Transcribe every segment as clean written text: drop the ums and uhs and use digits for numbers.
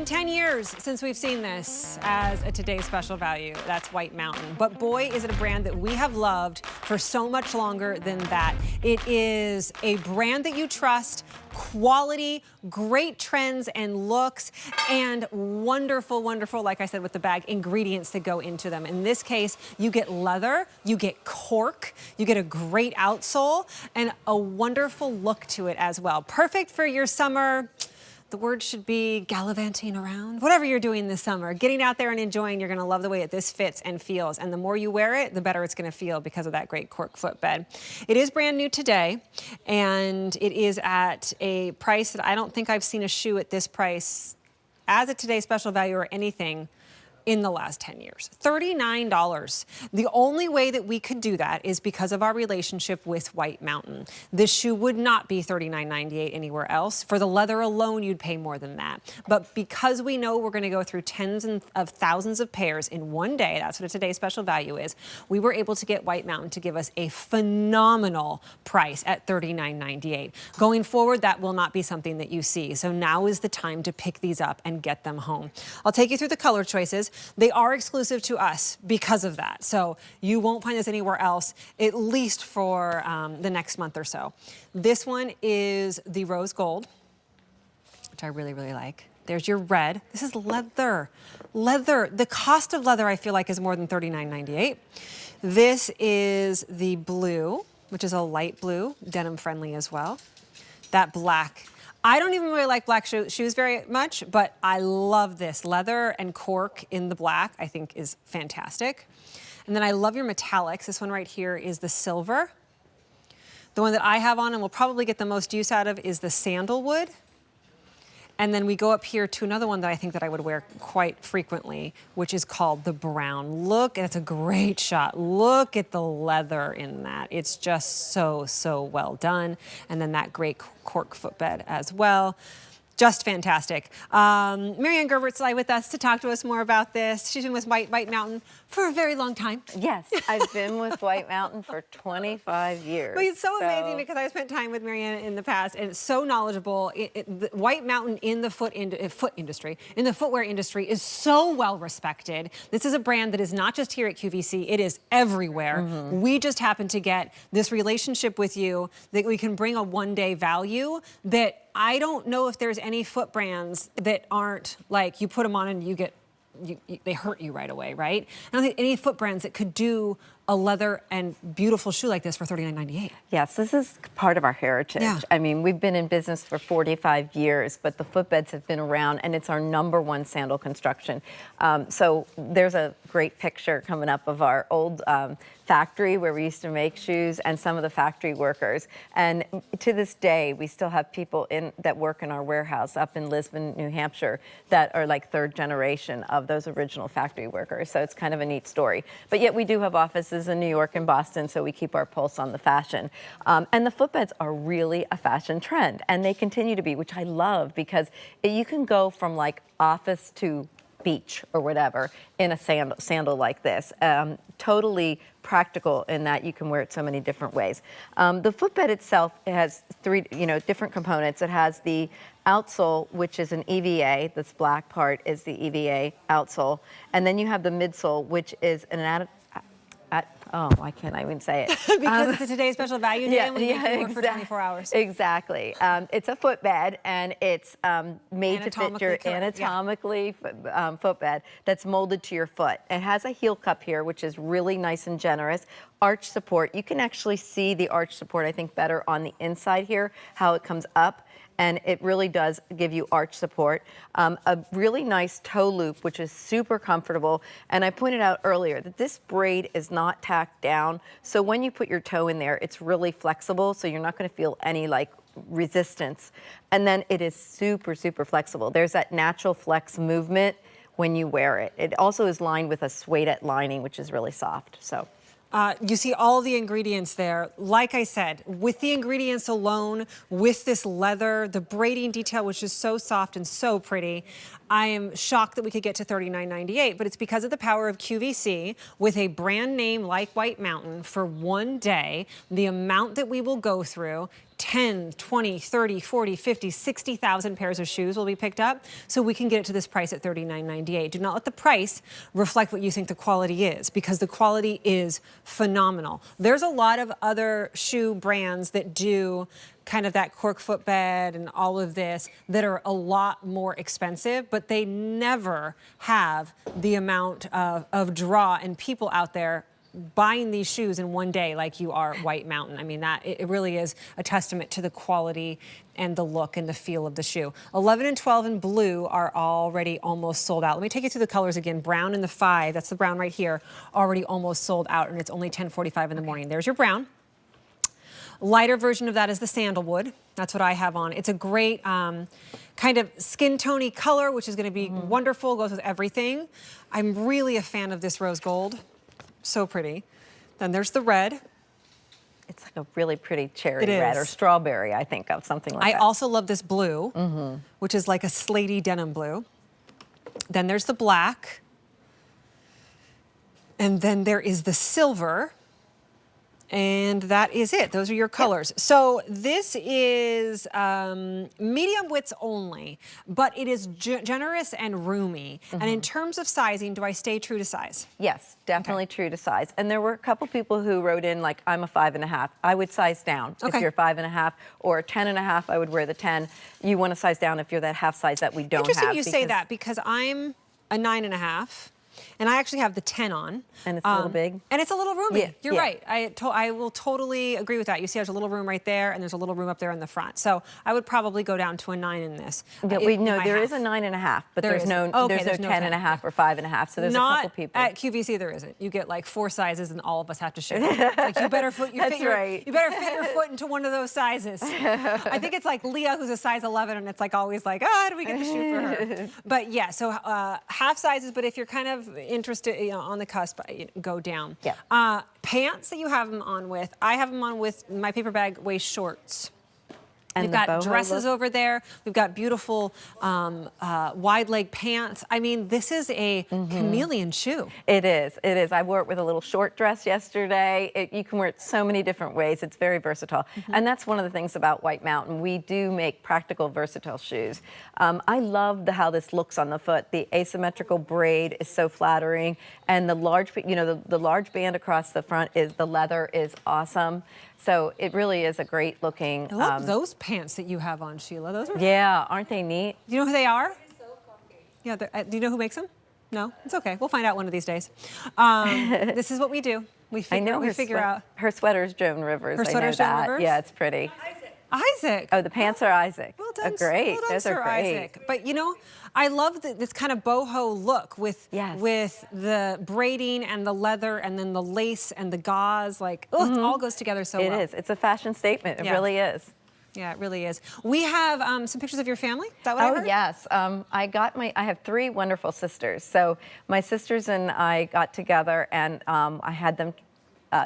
been 10 years since we've seen this as a today's special value. That's White Mountain. But boy, is it a brand that we have loved for so much longer than that. It is a brand that you trust, quality, great trends and looks, and wonderful, wonderful, like I said with the bag, ingredients that go into them. In this case, you get leather, you get cork, you get a great outsole, and a wonderful look to it as well. Perfect for your summer. The word should be gallivanting around. Whatever you're doing this summer, getting out there and enjoying, you're gonna love the way that this fits and feels. And the more you wear it, the better it's gonna feel because of that great cork footbed. It is brand new today, and it is at a price that I don't think I've seen a shoe at this price as a today's special value or anything in the last 10 years. $39. The only way that we could do that is because of our relationship with White Mountain. This shoe would not be $39.98 anywhere else. For the leather alone, you'd pay more than that. But because we know we're gonna go through tens of thousands of pairs in one day, that's what a today's special value is, we were able to get White Mountain to give us a phenomenal price at $39.98. Going forward, that will not be something that you see. So now is the time to pick these up and get them home. I'll take you through the color choices. They are exclusive to us because of that. So you won't find this anywhere else, at least for the next month or so. This one is the rose gold, which I really, really like. There's your red. This is leather. Leather. The cost of leather, I feel like, is more than $39.98. This is the blue, which is a light blue, denim friendly as well. That black. I don't even really like black shoes very much, but I love this. Leather and cork in the black, I think, is fantastic. And then I love your metallics. This one right here is the silver. The one that I have on and will probably get the most use out of is the sandalwood. And then we go up here to another one that I think that I would wear quite frequently, which is called the brown. Look, that's a great shot. Look at the leather in that. It's just so, so well done. And then that great cork footbed as well. Just fantastic. Marianne Gerbert's with us to talk to us more about this. She's been with White Mountain for a very long time. Yes, I've been with White Mountain for 25 years. Well, it's so amazing because I spent time with Marianne in the past, and it's so knowledgeable. White Mountain in the footwear industry is so well respected. This is a brand that is not just here at QVC, it is everywhere. Mm-hmm. We just happen to get this relationship with you that we can bring a one-day value that I don't know if there's any foot brands that aren't like you put them on and you get, they hurt you right away, right? I don't think any foot brands that could do a leather and beautiful shoe like this for $39.98. Yes, this is part of our heritage. Yeah. I mean, we've been in business for 45 years, but the footbeds have been around, and it's our #1 sandal construction. So there's a great picture coming up of our old factory where we used to make shoes and some of the factory workers. And to this day, we still have people that work in our warehouse up in Lisbon, New Hampshire, that are like third generation of those original factory workers. So it's kind of a neat story. But yet we do have offices in New York and Boston, so we keep our pulse on the fashion. And the footbeds are really a fashion trend, and they continue to be, which I love because you can go from like office to beach or whatever in a sandal like this. Totally practical in that you can wear it so many different ways. The footbed itself, it has three different components. It has the outsole, which is an EVA. This black part is the EVA outsole. And then you have the midsole, which is an oh, why can't I even say it? Because it's a today's special value day and we make it work for 24 hours. Exactly. It's a footbed, and it's made to fit your anatomically footbed that's molded to your foot. It has a heel cup here, which is really nice and generous. Arch support. You can actually see the arch support, I think, better on the inside here, how it comes up. And it really does give you arch support. A really nice toe loop, which is super comfortable. And I pointed out earlier that this braid is not tacked down. So when you put your toe in there, it's really flexible. So you're not gonna feel any like resistance. And then it is super, super flexible. There's that natural flex movement when you wear it. It also is lined with a suede lining, which is really soft, so. You see all the ingredients there. Like I said, with the ingredients alone, with this leather, the braiding detail, which is so soft and so pretty, I am shocked that we could get to $39.98, but it's because of the power of QVC with a brand name like White Mountain for one day, the amount that we will go through, 10, 20, 30, 40, 50, 60,000 pairs of shoes will be picked up, so we can get it to this price at $39.98. Do not let the price reflect what you think the quality is, because the quality is phenomenal. There's a lot of other shoe brands that do kind of that cork footbed and all of this that are a lot more expensive, but they never have the amount of draw and people out there buying these shoes in one day like you are White Mountain. I mean, that it really is a testament to the quality and the look and the feel of the shoe. 11 and 12 in blue are already almost sold out. Let me take you through the colors again. Brown in the 5, that's the brown right here, already almost sold out, and it's only 10:45 in the morning. There's your brown. Lighter version of that is the sandalwood. That's what I have on. It's a great kind of skin tony color, which is going to be wonderful, goes with everything. I'm really a fan of this rose gold. So pretty. Then there's the red. It's like a really pretty cherry red or strawberry, I think, of something like that. I also love this blue, which is like a slatey denim blue. Then there's the black. And then there is the silver. And that is it. Those are your colors. Yeah. So this is medium widths only, but it is generous and roomy. And in terms of sizing, do I stay true to size? Yes, definitely true to size. And there were a couple people who wrote in like, I'm a 5.5. I would size down. If you're 5.5 or 10.5, I would wear the 10. You want to size down if you're that half size that we don't have. Interesting you say that, because I'm a 9.5. And I actually have the 10 on. And it's a little big. And it's a little roomy. Yeah, You're right. I will totally agree with that. You see there's a little room right there, and there's a little room up there in the front. So I would probably go down to a 9 in this. Yeah, there is a 9.5, but there's no 10.5 or 5.5. So there's a couple people. At QVC there isn't. You get like 4 sizes, and all of us have to share. Like you better fit your foot into one of those sizes. I think it's like Leah, who's a size 11, and it's like always like, how do we get the shoe for her? But yeah, so half sizes. But if you're kind of interested, on the cusp, go down. Yeah. Pants that you have them on with, I have them on with my paper bag waist shorts. And we've got dresses over there. We've got beautiful wide leg pants. I mean, this is a chameleon shoe. It is. It is. I wore it with a little short dress yesterday. You can wear it so many different ways. It's very versatile. And that's one of the things about White Mountain. We do make practical, versatile shoes. I love how this looks on the foot. The asymmetrical braid is so flattering. And the large, the large band across the front the leather is awesome. So it really is a great looking. I love those pants that you have on, Sheila. Those are aren't they neat? Do you know who they are? So comfy. Yeah, do you know who makes them? No, it's okay. We'll find out one of these days. This is what we do. We figure out. Her sweater's Joan Rivers. Her sweater's Joan Rivers? Yeah, it's pretty. Isaac. Oh, the pants are Isaac. Well done, great. Well done, Those are great. Isaac. But I love this kind of boho look with the braiding and the leather and then the lace and the gauze. Like, it all goes together so well. It is. It's a fashion statement. It really is. Yeah, it really is. We have some pictures of your family. Is that what I heard? Oh, yes. I have 3 wonderful sisters. So my sisters and I got together, and I had them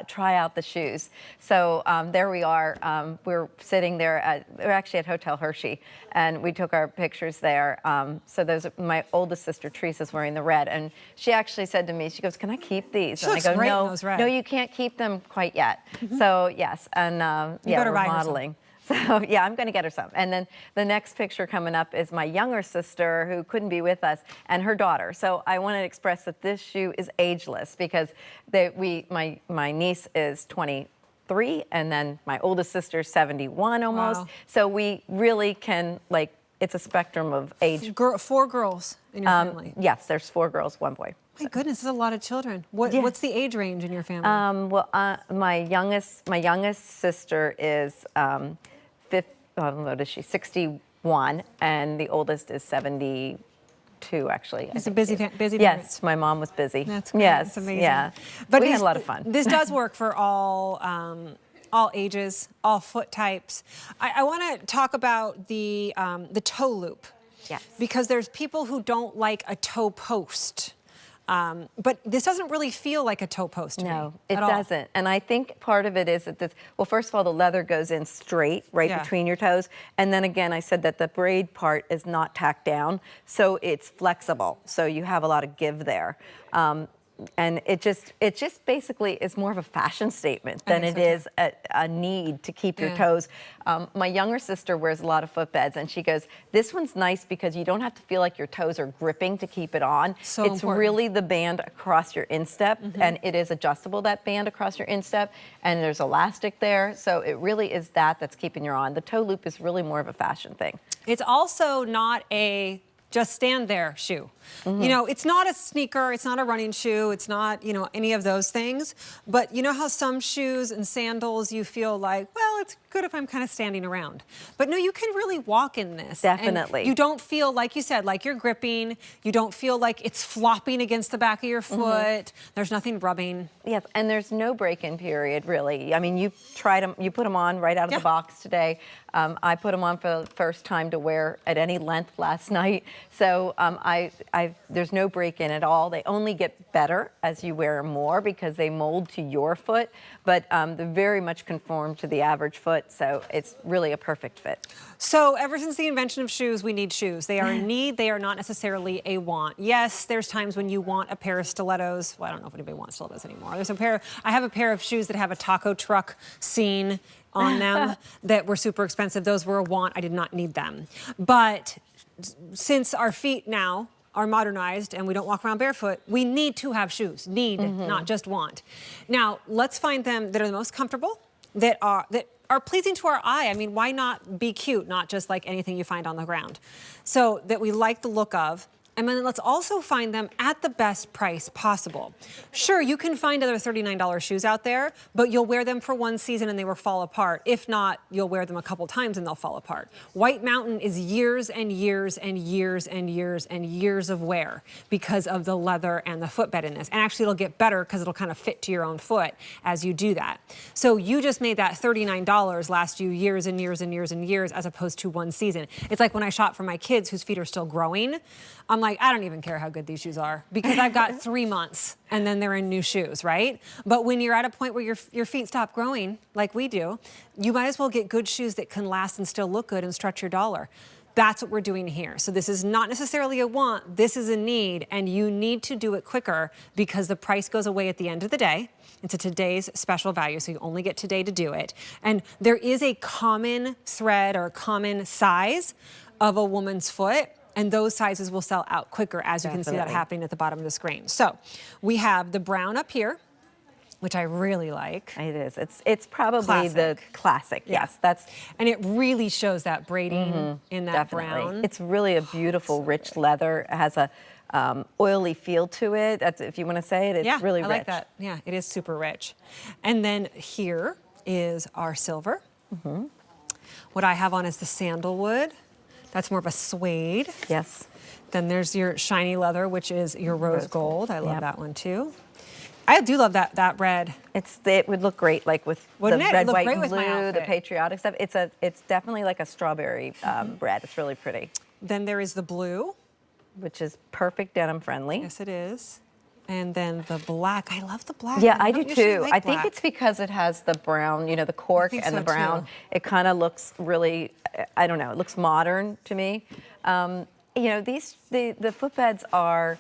try out the shoes. So there we are. We're sitting there we're actually at Hotel Hershey, and we took our pictures there. So my oldest sister, Teresa's wearing the red, and she actually said to me, she goes, "Can I keep these?" And I go, "No, you can't keep them quite yet." So yes, and we're modeling. So yeah, I'm going to get her some. And then the next picture coming up is my younger sister who couldn't be with us and her daughter. So I want to express that this shoe is ageless because my niece is 23 and then my oldest sister's 71 almost. Wow. So we really can it's a spectrum of age. 4 girls in your family? Yes, there's 4 girls, 1 boy. My goodness, that's a lot of children. What's the age range in your family? My youngest sister is 61, and the oldest is 72, actually. It's a busy parents. Yes, my mom was busy. That's great. Yes, that's amazing. Yeah. But we had a lot of fun. This does work for all ages, all foot types. I want to talk about the toe loop. Yes. Because there's people who don't like a toe post. But this doesn't really feel like a toe post to me. No, it at all. doesn't. And I think part of it is that this, well, first of all, the leather goes in straight right Yeah. between your toes. And then again, I said that the braid part is not tacked down, so it's flexible. So you have a lot of give there. And it just basically is more of a fashion statement than it is a need to keep your toes. My younger sister wears a lot of footbeds, and she goes, this one's nice because you don't have to feel like your toes are gripping to keep it on. So it's important. really the band across your instep, and it is adjustable, that band across your instep, and there's elastic there, so it really is that's keeping you on. The toe loop is really more of a fashion thing. It's also not a just stand there shoe. You know, it's not a sneaker, it's not a running shoe, it's not, you know, any of those things. But you know how some shoes and sandals you feel like, well, it's good if I'm kind of standing around. But no, you can really walk in this. Definitely. And you don't feel, like you said, like you're gripping. You don't feel like it's flopping against the back of your foot. There's nothing rubbing. Yes, and there's no break-in period, really. I mean, you tried them, you put them on right out of the box today. I put them on for the first time to wear at any length last night. So there's no break-in at all. They only get better as you wear more because they mold to your foot, but they very much conform to the average foot, so it's really a perfect fit. So ever since the invention of shoes, we need shoes. They are a need, they are not necessarily a want. Yes, there's times when you want a pair of stilettos. Well, I don't know if anybody wants stilettos anymore. I have a pair of shoes that have a taco truck scene on them that were super expensive. Those were a want. I did not need them. But since our feet now are modernized and we don't walk around barefoot, we need to have shoes. Need, not just want. Now, let's find them that are the most comfortable, that are pleasing to our eye. I mean, why not be cute, not just like anything you find on the ground? So that we like the look of. And then let's also find them at the best price possible. Sure, you can find other $39 shoes out there, but you'll wear them for one season and they will fall apart. If not, you'll wear them a couple times and they'll fall apart. White Mountain is years and years and years and years and years of wear because of the leather and the footbed in this. And actually it'll get better because it'll kind of fit to your own foot as you do that. So you just made that $39 last you years and years and years and years as opposed to one season. It's like when I shop for my kids whose feet are still growing, I'm like, I don't even care how good these shoes are because I've got 3 months and then they're in new shoes, right? But when you're at a point where your feet stop growing, like we do, you might as well get good shoes that can last and still look good and stretch your dollar. That's what we're doing here. So this is not necessarily a want, this is a need, and you need to do it quicker because the price goes away at the end of the day. It's a today's special value, so you only get today to do it. And there is a common thread or a common size of a woman's foot, and those sizes will sell out quicker, as you can see that happening at the bottom of the screen. So we have the brown up here, which I really like. It is. It's probably Classic. the classic. Yeah. Yes, that's. And it really shows that braiding in that Definitely. brown. It's really a beautiful, rich leather. It has a oily feel to it. That's, if you want to say it, it's really rich. I like that. Yeah, it is super rich. And then here is our silver. What I have on is the sandalwood. That's more of a suede. Yes. Then there's your shiny leather, which is your rose gold. I love that one too. I do love that red. It would look great, like with Wouldn't the it? red, It'd look white, great and with my blue, the outfit. patriotic stuff. It's definitely like a strawberry red. It's really pretty. Then there is the blue. Which is perfect denim friendly. Yes, it is. And then the black. I love the black. Yeah, I do don't usually too. like I think black. it's because it has the brown, you know, the cork think and so, the brown. too. It kind of looks really, I don't know, it looks modern to me. You know, the footbeds are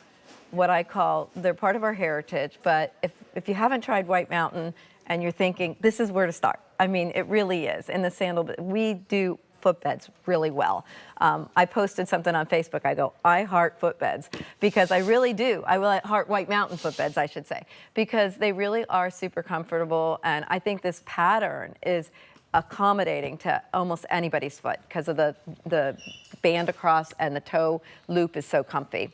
what I call, they're part of our heritage, but if you haven't tried White Mountain and you're thinking, this is where to start. I mean, it really is. In the sandal, we do footbeds really well. I posted something on Facebook. I go, I heart footbeds, because I really do. I heart White Mountain footbeds, I should say, because they really are super comfortable. And I think this pattern is accommodating to almost anybody's foot because of the band across, and the toe loop is so comfy.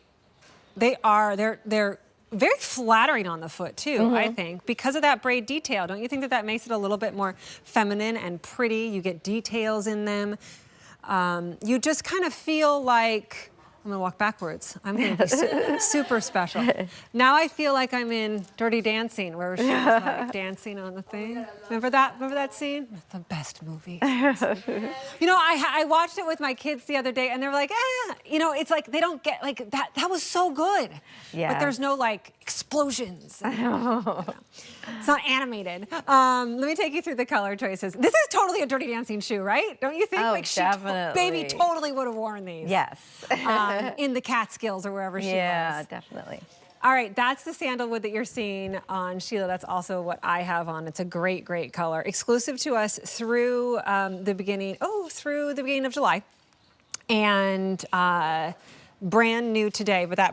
They are. They're very flattering on the foot too, I think, because of that braid detail. Don't you think that makes it a little bit more feminine and pretty? You get details in them. You just kind of feel like I'm gonna walk backwards. I'm gonna be super special. Now I feel like I'm in Dirty Dancing, where she was like dancing on the thing. Remember that? Remember that scene? It's the best movie. You know, I watched it with my kids the other day, and they were like, you know, it's like they don't get like that. That was so good. Yeah. But there's no like explosions. It's not animated. Let me take you through the color choices. This is totally a Dirty Dancing shoe, right? Don't you think? Oh, like definitely. Baby totally would have worn these. Yes. In the Catskills or wherever she was. Yeah, definitely. All right, that's the sandalwood that you're seeing on Sheila. That's also what I have on. It's a great, great color. Exclusive to us through the beginning of July. And brand new today, but that